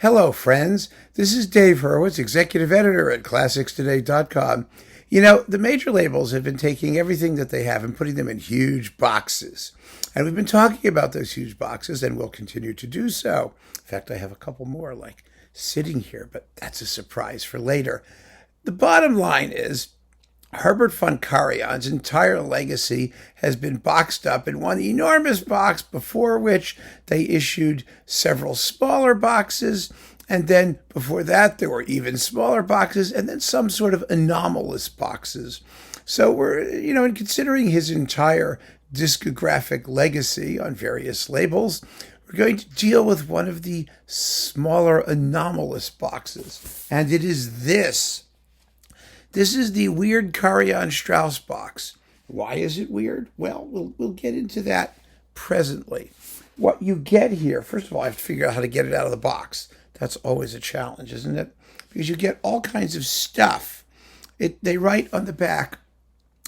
Hello, friends. This is Dave Hurwitz, executive editor at ClassicsToday.com. You know, the major labels have been taking everything that they have and putting them in huge boxes. And we've been talking about those huge boxes, and we'll continue to do so. In fact, I have a couple more, like, sitting here, but that's a surprise for later. The bottom line is, Herbert von Karajan's entire legacy has been boxed up in one enormous box, before which they issued several smaller boxes. And then before that, there were even smaller boxes, and then some sort of anomalous boxes. So we're, in considering his entire discographic legacy on various labels, we're going to deal with one of the smaller anomalous boxes. And it is this. This is the weird Karajan Strauss box. Why is it weird? Well, we'll get into that presently. What you get here, first of all, I have to figure out how to get it out of the box. That's always a challenge, isn't it? Because you get all kinds of stuff. They write on the back,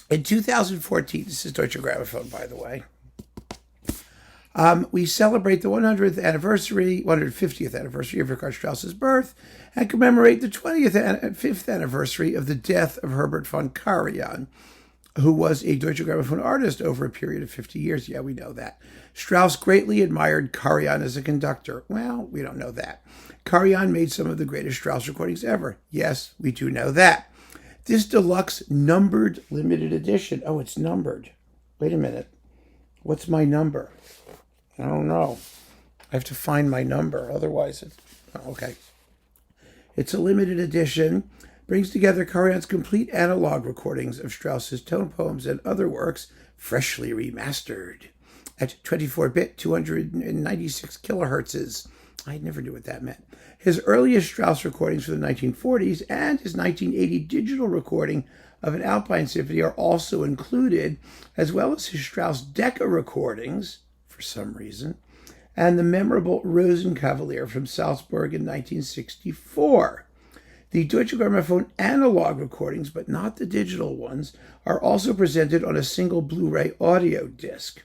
in 2014, this is Deutsche Grammophon, by the way, we celebrate the 150th anniversary of Richard Strauss's birth and commemorate the 25th anniversary of the death of Herbert von Karajan, who was a Deutsche Grammophon artist over a period of 50 years. Yeah, we know that. Strauss greatly admired Karajan as a conductor. Well, we don't know that. Karajan made some of the greatest Strauss recordings ever. Yes, we do know that. This deluxe numbered limited edition. Oh, it's numbered. Wait a minute. What's my number? I don't know. I have to find my number. Otherwise, okay. It's a limited edition. Brings together Karajan's complete analog recordings of Strauss's tone poems and other works, freshly remastered at 24-bit, 296 kilohertzes. I never knew what that meant. His earliest Strauss recordings from the 1940s and his 1980 digital recording of an Alpine Symphony are also included, as well as his Strauss Decca recordings, for some reason, and the memorable Rosenkavalier from Salzburg in 1964. The Deutsche Grammophon analog recordings, but not the digital ones, are also presented on a single Blu-ray audio disc,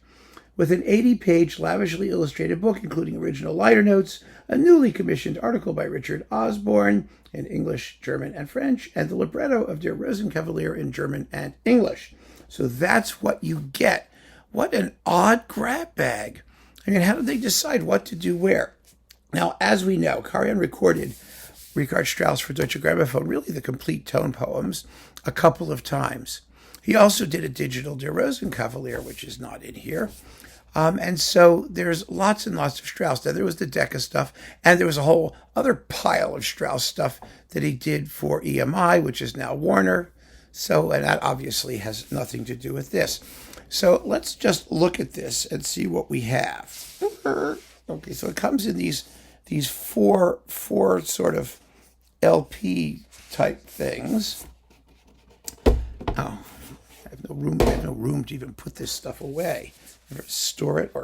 with an 80-page lavishly illustrated book, including original liner notes, a newly commissioned article by Richard Osborne in English, German, and French, and the libretto of Der Rosenkavalier in German and English. So that's what you get. What an odd grab bag. I mean, how did they decide what to do where? Now, as we know, Karajan recorded Richard Strauss for Deutsche Grammophon, really the complete tone poems, a couple of times. He also did a digital Der Rosenkavalier, which is not in here. And so there's lots and lots of Strauss. Now, there was the Decca stuff, and there was a whole other pile of Strauss stuff that he did for EMI, which is now Warner. So, and that obviously has nothing to do with this. So let's just look at this and see what we have. Okay, so it comes in these four sort of LP type things. Oh, I have no room to even put this stuff away. Or store it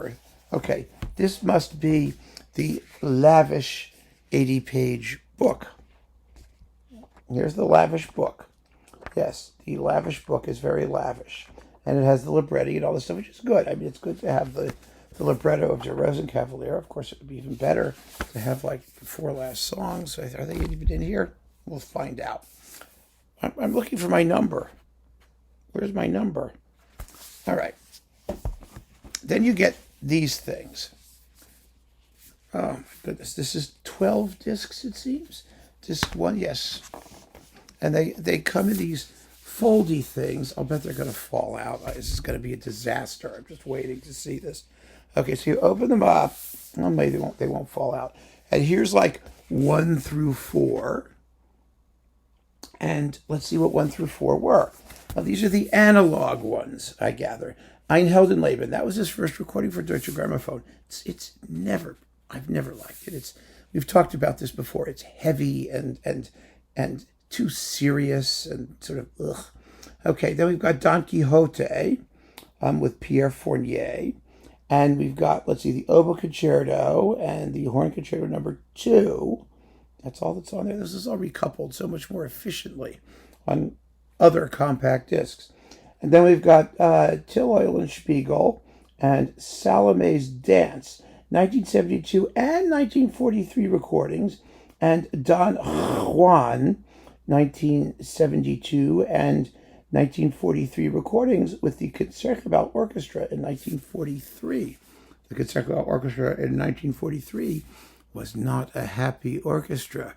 okay. This must be the lavish 80-page book. Here's the lavish book. Yes, the lavish book is very lavish. And it has the libretti and all this stuff, which is good. I mean, it's good to have the libretto of Der Rosenkavalier. Of course, it would be even better to have, like, the four last songs. Are they even in here? We'll find out. I'm looking for my number. Where's my number? All right. Then you get these things. Oh, my goodness. This is 12 discs, it seems. Disc 1, yes. And they come in these foldy things. I'll bet they're going to fall out. This is going to be a disaster. I'm just waiting to see this. Okay, so you open them up. Well, maybe they won't fall out. And here's like 1 through 4. And let's see what 1 through 4 were. Now, these are the analog ones, I gather. Ein Heldenleben. That was his first recording for Deutsche Grammophon. I've never liked it. We've talked about this before. It's heavy and too serious and sort of ugh. Okay, then we've got Don Quixote with Pierre Fournier. And we've got, let's see, the Oboe Concerto and the Horn Concerto number 2. That's all that's on there. This is all recoupled so much more efficiently on other compact discs. And then we've got Till Eulenspiegel and Salome's Dance. 1972 and 1943 recordings, and Don Juan, 1972 and 1943 recordings with the Concertgebouw Orchestra in 1943. The Concertgebouw Orchestra in 1943 was not a happy orchestra.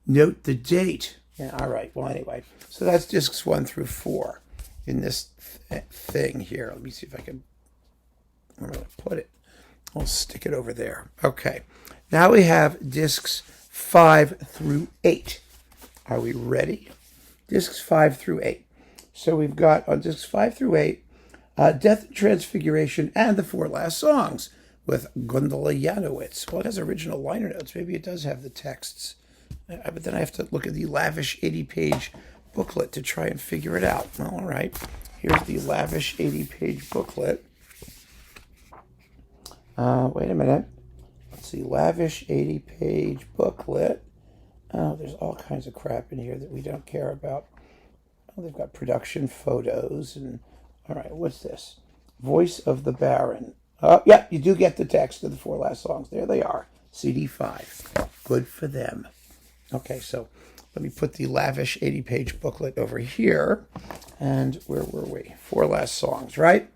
Note the date. Yeah, all right. Well, anyway, so that's discs 1 through 4 in this thing here. Let me see if I can, where am I going to put it? I'll stick it over there. Okay. Now we have discs 5 through 8. Are we ready? Discs 5 through 8. So we've got on discs 5 through 8, Death and Transfiguration and the 4 Last Songs with Gondola Janowitz. Well, it has original liner notes. Maybe it does have the texts. But then I have to look at the lavish 80-page booklet to try and figure it out. Well, all right. Here's the lavish 80-page booklet. Wait a minute. Let's see. Lavish 80-page booklet. Oh, there's all kinds of crap in here that we don't care about. Oh, they've got production photos. And all right, what's this? Voice of the Baron. Oh, yeah, you do get the text of the 4 Last Songs. There they are. CD 5. Good for them. Okay, so let me put the lavish 80-page booklet over here. And where were we? 4 Last Songs, right?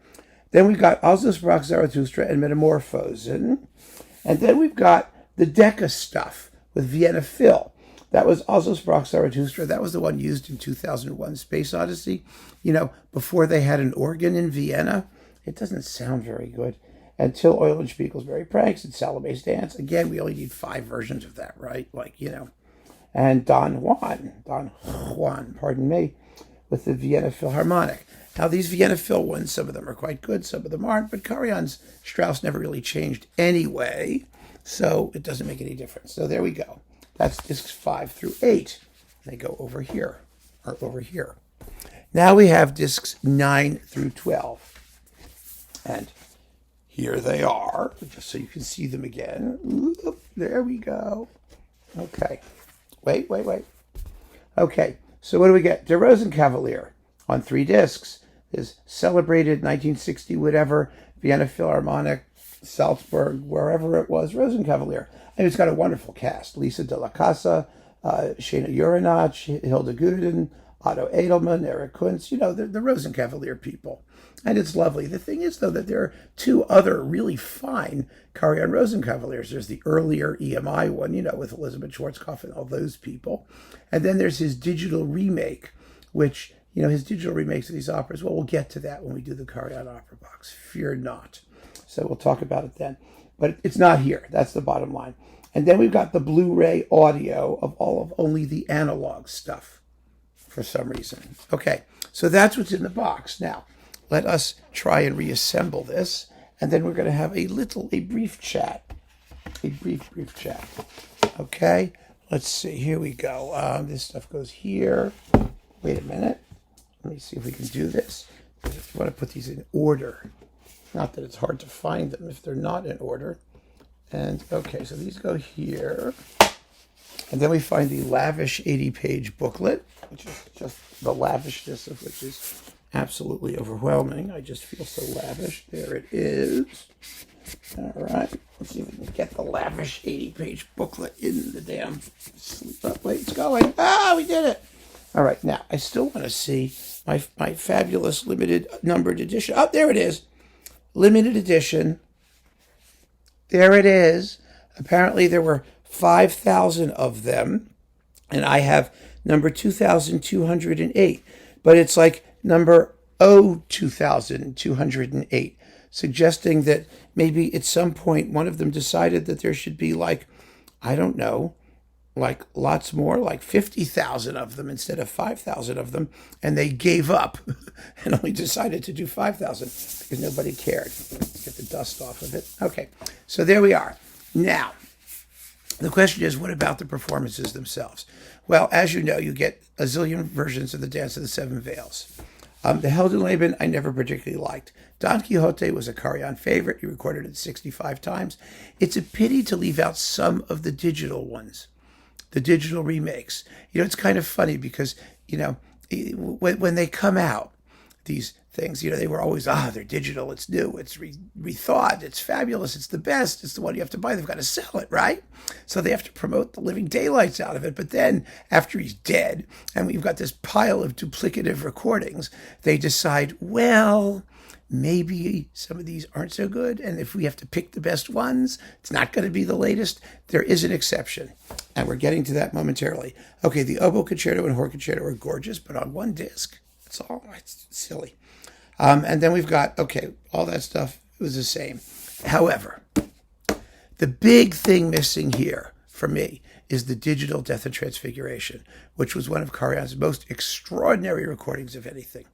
Then we've got Also sprach Zarathustra and Metamorphosen. And then we've got the Decca stuff with Vienna Phil. That was Also sprach Zarathustra. That was the one used in 2001 Space Odyssey. You know, before they had an organ in Vienna. It doesn't sound very good. Until Eulenspiegel's Merry Pranks and Salome's Dance. Again, we only need 5 versions of that, right? Like, you know. And Don Juan, pardon me, with the Vienna Philharmonic. Now, these Vienna Phil ones, some of them are quite good, some of them aren't, but Karajan's Strauss never really changed anyway, so it doesn't make any difference. So there we go. That's discs 5 through 8. They go over here, or over here. Now we have discs 9 through 12. And here they are, just so you can see them again. Oop, there we go. Okay. Wait. Okay, so what do we get? Der Rosenkavalier on 3 discs. His celebrated 1960 whatever Vienna Philharmonic, Salzburg, wherever it was, Rosenkavalier. And it's got a wonderful cast. Lisa de la Casa, Shana Uranach, Hilda Guden, Otto Edelman, Eric Kuntz, you know, the Rosenkavalier people. And it's lovely. The thing is, though, that there are 2 other really fine Karajan Rosenkavaliers. There's the earlier EMI one, you know, with Elizabeth Schwarzkopf and all those people. And then there's his digital remake, which, you know, his digital remakes of these operas, well, we'll get to that when we do the Karajan Opera Box. Fear not. So we'll talk about it then. But it's not here. That's the bottom line. And then we've got the Blu-ray audio of all of only the analog stuff for some reason. Okay, so that's what's in the box. Now, let us try and reassemble this, and then we're going to have a brief chat. A brief chat. Okay, let's see. Here we go. This stuff goes here. Wait a minute. Let me see if we can do this. I want to put these in order. Not that it's hard to find them if they're not in order. And, okay, so these go here. And then we find the lavish 80-page booklet, which is just the lavishness of which is absolutely overwhelming. I just feel so lavish. There it is. All right. Let's see if we can get the lavish 80-page booklet in the damn sleep. Oh, wait, it's going. Ah, we did it. All right. Now, I still want to see my fabulous limited numbered edition. Oh, there it is. Limited edition. There it is. Apparently, there were 5,000 of them, and I have number 2,208. But it's like number 2,208, suggesting that maybe at some point one of them decided that there should be like, I don't know, like lots more, like 50,000 of them instead of 5,000 of them, and they gave up and only decided to do 5,000 because nobody cared. Let's get the dust off of it. Okay, so there we are. Now, the question is, what about the performances themselves? Well, as you know, you get a zillion versions of the Dance of the Seven Veils. The Heldenleben I never particularly liked. Don Quixote was a Karajan favorite. He recorded it 65 times. It's a pity to leave out some of the digital ones, the digital remakes. You know, it's kind of funny because, you know, when they come out, these things. They were always, they're digital, it's new, it's rethought, it's fabulous, it's the best, it's the one you have to buy, they've got to sell it, right? So they have to promote the living daylights out of it. But then after he's dead and we've got this pile of duplicative recordings, they decide, well, maybe some of these aren't so good, and if we have to pick the best ones, it's not going to be the latest. There is an exception, and we're getting to that momentarily. Okay, the oboe concerto and horn concerto are gorgeous, but on one disc. That's all. It's silly. And then we've got, all that stuff was the same. However, the big thing missing here for me is the digital Death and Transfiguration, which was one of Karajan's most extraordinary recordings of anything.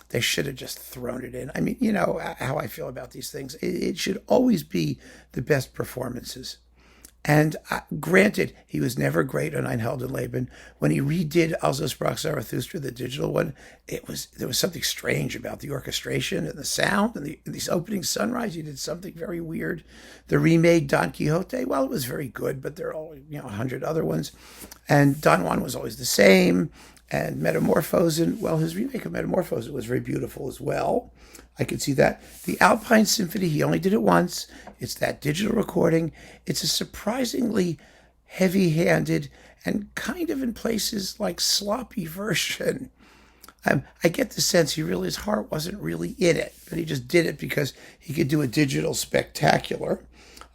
They should have just thrown it in. I mean, you know how I feel about these things. It should always be the best performances. And granted, he was never great on Ein Heldenleben. When he redid Also sprach Zarathustra, the digital one, there was something strange about the orchestration and the sound and these opening sunrise. He did something very weird. The remade Don Quixote, well, it was very good, but there are all 100 other ones. And Don Juan was always the same. And Metamorphosen, well, his remake of Metamorphosen was very beautiful as well. I could see that. The Alpine Symphony, he only did it once. It's that digital recording. It's a surprisingly heavy-handed and kind of in places like sloppy version. I get the sense his heart wasn't really in it, but he just did it because he could do a digital spectacular.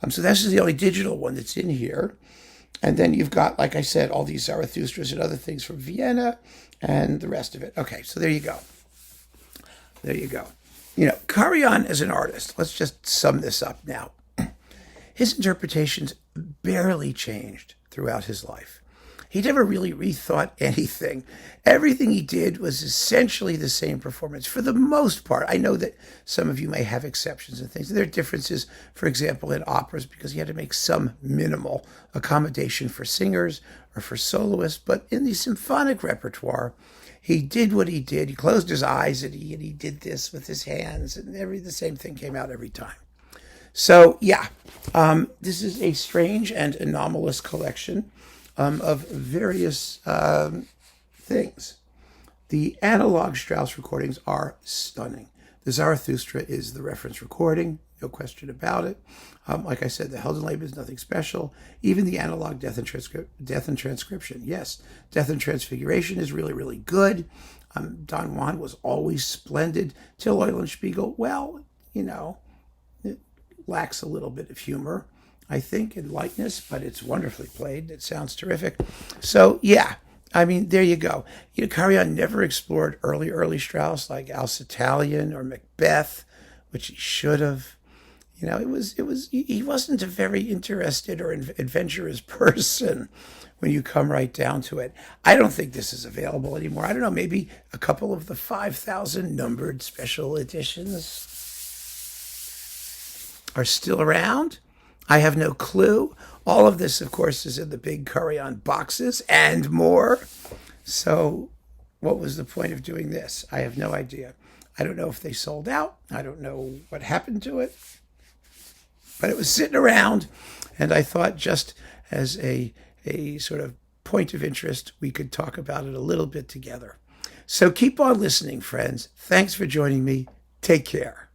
So this is the only digital one that's in here. And then you've got, like I said, all these Zarathrustras and other things from Vienna and the rest of it. Okay, so there you go. There you go. Karajan as an artist, let's just sum this up now. His interpretations barely changed throughout his life. He never really rethought anything. Everything he did was essentially the same performance for the most part. I know that some of you may have exceptions and things. There are differences, for example, in operas, because he had to make some minimal accommodation for singers or for soloists. But in the symphonic repertoire, he did what he did. He closed his eyes and he did this with his hands, and the same thing came out every time. So, yeah, this is a strange and anomalous collection of various things. The analog Strauss recordings are stunning. The Zarathustra is the reference recording, no question about it. Like I said, the Heldenleben is nothing special. Even the analog Death and Transcription, yes. Death and Transfiguration is really, really good. Don Juan was always splendid. Till Eulenspiegel, well, it lacks a little bit of humor, I think, in lightness, but it's wonderfully played. It sounds terrific. So, yeah, I mean, there you go. Karajan never explored early Strauss like Al's Italian or Macbeth, which he should have. He wasn't a very interested or adventurous person when you come right down to it. I don't think this is available anymore. I don't know, maybe a couple of the 5,000 numbered special editions are still around. I have no clue. All of this, of course, is in the big Karajan boxes and more. So what was the point of doing this? I have no idea. I don't know if they sold out. I don't know what happened to it. But it was sitting around, and I thought just as a sort of point of interest, we could talk about it a little bit together. So keep on listening, friends. Thanks for joining me. Take care.